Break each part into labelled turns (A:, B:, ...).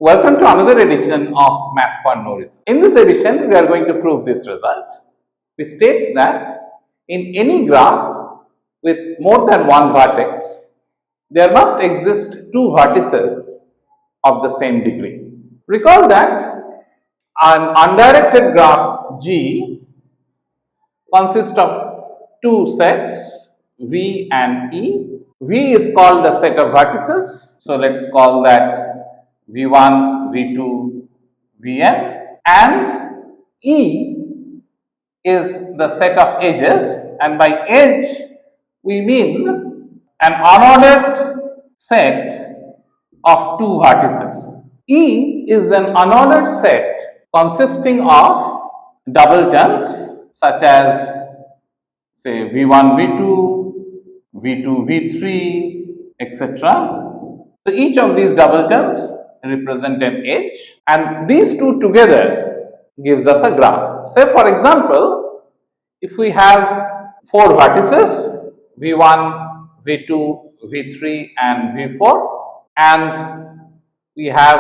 A: Welcome to another edition of Math for No Reason. In this edition, we are going to prove this result, which states that in any graph with more than one vertex, there must exist two vertices of the same degree. Recall that an undirected graph G consists of two sets V and E. V is called the set of vertices. So let's call that V1, V2, Vn, and E is the set of edges, and by edge we mean an unordered set of two vertices. E is an unordered set consisting of doubletons such as say V1, V2, V2, V3, etc. So each of these doubletons represent an edge, and these two together gives us a graph. Say for example, if we have four vertices V1, V2, V3 and V4, and we have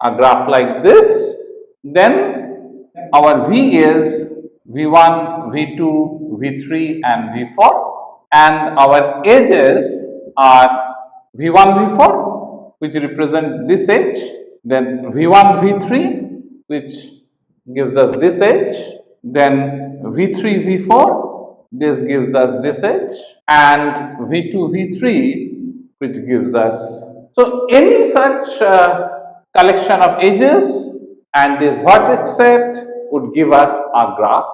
A: a graph like this, then our V is V1, V2, V3 and V4, and our edges are V1, V4, which represent this edge, then V1, V3, which gives us this edge, then V3, V4, this gives us this edge, and V2, V3, which gives us. So, any such collection of edges and this vertex set would give us a graph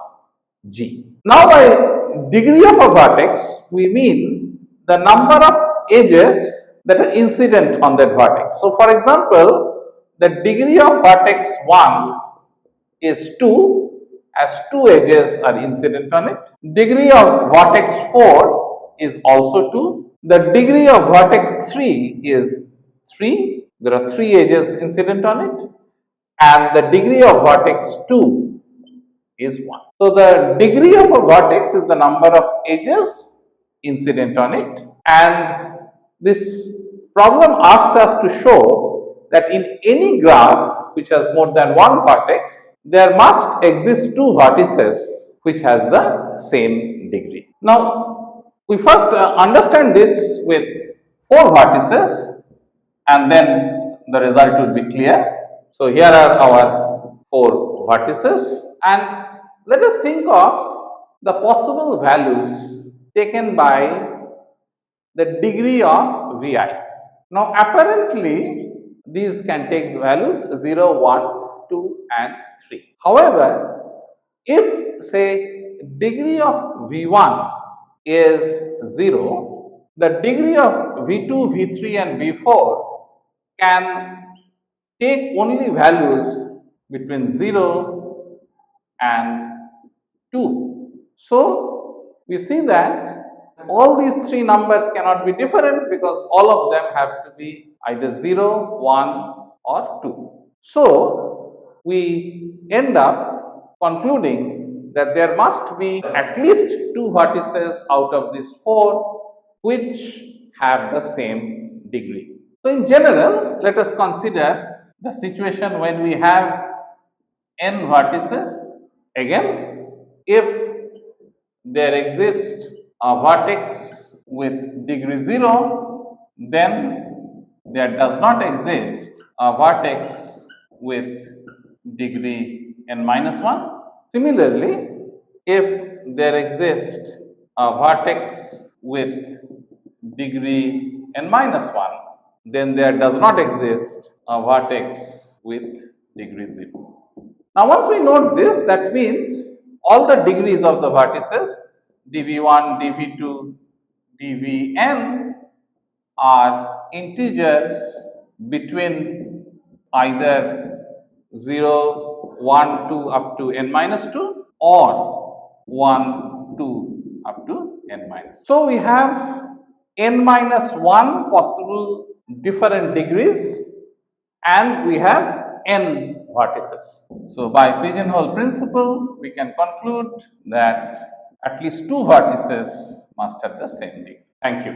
A: G. Now, by degree of a vertex, we mean the number of edges that are incident on that vertex. So, for example, the degree of vertex 1 is 2, as 2 edges are incident on it. Degree of vertex 4 is also 2. The degree of vertex 3 is 3. There are 3 edges incident on it. And the degree of vertex 2 is 1. So, the degree of a vertex is the number of edges incident on it, and this problem asks us to show that in any graph which has more than one vertex, there must exist two vertices which has the same degree. Now, we first understand this with four vertices, and then the result will be clear. So, here are our four vertices, and let us think of the possible values taken by the degree of Vi. Now, apparently, these can take values 0, 1, 2 and 3. However, if say degree of V1 is 0, the degree of V2, V3 and V4 can take only values between 0 and 2. So, we see that all these three numbers cannot be different because all of them have to be either 0, 1 or 2. So, we end up concluding that there must be at least two vertices out of these four which have the same degree. So, in general, let us consider the situation when we have n vertices. Again, if there exists a vertex with degree 0, then there does not exist a vertex with degree n minus 1. Similarly, if there exists a vertex with degree n minus 1, then there does not exist a vertex with degree 0. Now, once we note this, that means all the degrees of the vertices dv1, dv2, dvn are integers between either 0, 1, 2 up to n minus 2 or 1, 2 up to n minus. So, we have n minus 1 possible different degrees and we have n vertices. So, by pigeonhole principle, we can conclude that at least two vertices must have the same degree. Thank you.